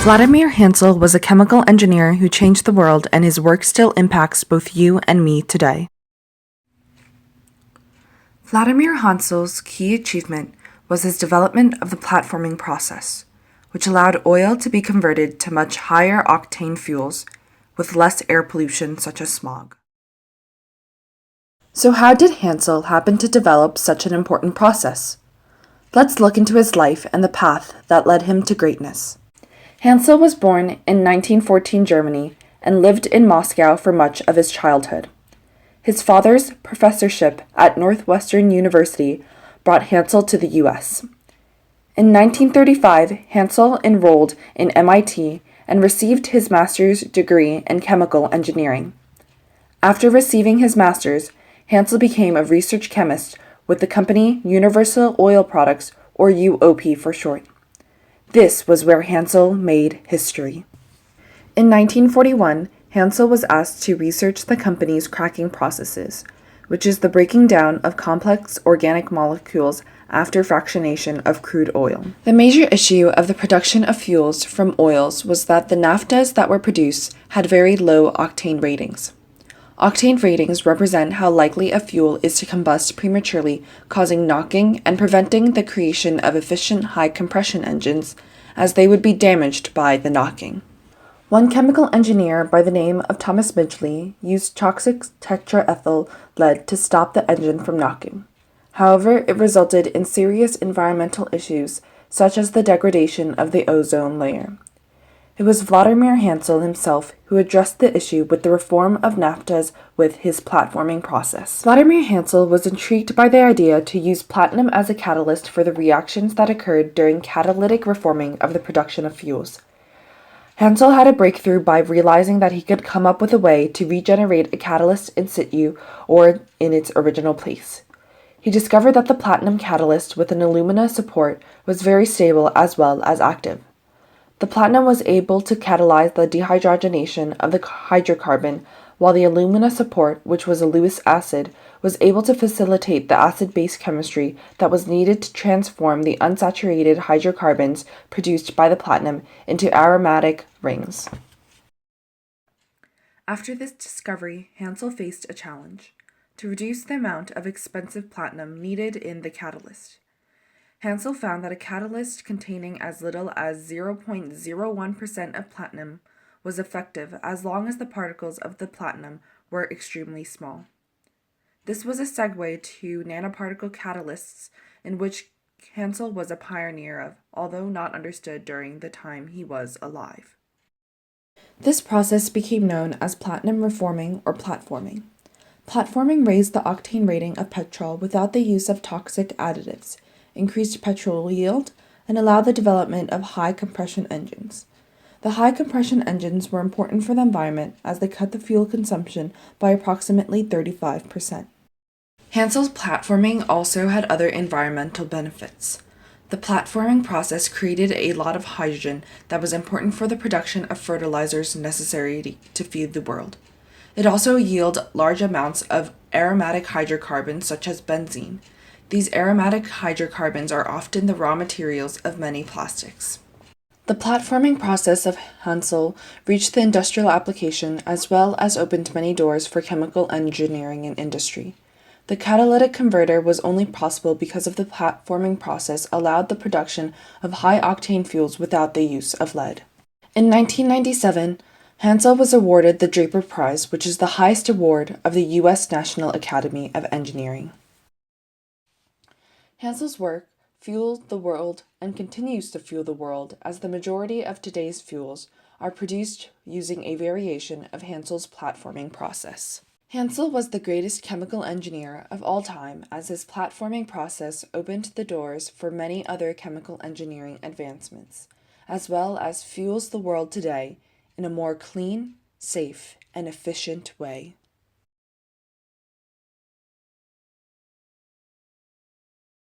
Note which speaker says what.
Speaker 1: Vladimir Haensel was a chemical engineer who changed the world, and his work still impacts both you and me today. Vladimir Haensel's key achievement was his development of the platforming process, which allowed oil to be converted to much higher octane fuels with less air pollution such as smog. So how did Haensel happen to develop such an important process? Let's look into his life and the path that led him to greatness. Haensel was born in 1914 Germany and lived in Moscow for much of his childhood. His father's professorship at Northwestern University brought Haensel to the U.S. In 1935, Haensel enrolled in MIT and received his master's degree in chemical engineering. After receiving his master's, Haensel became a research chemist with the company Universal Oil Products, or UOP for short. This was where Haensel made history. In 1941, Haensel was asked to research the company's cracking processes, which is the breaking down of complex organic molecules after fractionation of crude oil. The major issue of the production of fuels from oils was that the naphthas that were produced had very low octane ratings. Octane ratings represent how likely a fuel is to combust prematurely, causing knocking and preventing the creation of efficient high-compression engines, as they would be damaged by the knocking. One chemical engineer by the name of Thomas Midgley used toxic tetraethyl lead to stop the engine from knocking. However, it resulted in serious environmental issues, such as the degradation of the ozone layer. It was Vladimir Haensel himself who addressed the issue with the reform of naphthas with his platforming process. Vladimir Haensel was intrigued by the idea to use platinum as a catalyst for the reactions that occurred during catalytic reforming of the production of fuels. Haensel had a breakthrough by realizing that he could come up with a way to regenerate a catalyst in situ or in its original place. He discovered that the platinum catalyst with an alumina support was very stable as well as active. The platinum was able to catalyze the dehydrogenation of the hydrocarbon, while the alumina support, which was a Lewis acid, was able to facilitate the acid-base chemistry that was needed to transform the unsaturated hydrocarbons produced by the platinum into aromatic rings. After this discovery, Haensel faced a challenge: to reduce the amount of expensive platinum needed in the catalyst. Haensel found that a catalyst containing as little as 0.01% of platinum was effective as long as the particles of the platinum were extremely small. This was a segue to nanoparticle catalysts, in which Haensel was a pioneer of, although not understood during the time he was alive. This process became known as platinum reforming or platforming. Platforming raised the octane rating of petrol without the use of toxic additives, increased petrol yield, and allowed the development of high-compression engines. The high-compression engines were important for the environment as they cut the fuel consumption by approximately 35%. Haensel's platforming also had other environmental benefits. The platforming process created a lot of hydrogen that was important for the production of fertilizers necessary to feed the world. It also yielded large amounts of aromatic hydrocarbons such as benzene. These aromatic hydrocarbons are often the raw materials of many plastics. The platforming process of Haensel reached the industrial application as well as opened many doors for chemical engineering and industry. The catalytic converter was only possible because of the platforming process allowed the production of high-octane fuels without the use of lead. In 1997, Haensel was awarded the Draper Prize, which is the highest award of the U.S. National Academy of Engineering. Haensel's work fueled the world and continues to fuel the world, as the majority of today's fuels are produced using a variation of Haensel's platforming process. Haensel was the greatest chemical engineer of all time, as his platforming process opened the doors for many other chemical engineering advancements, as well as fuels the world today in a more clean, safe, and efficient way.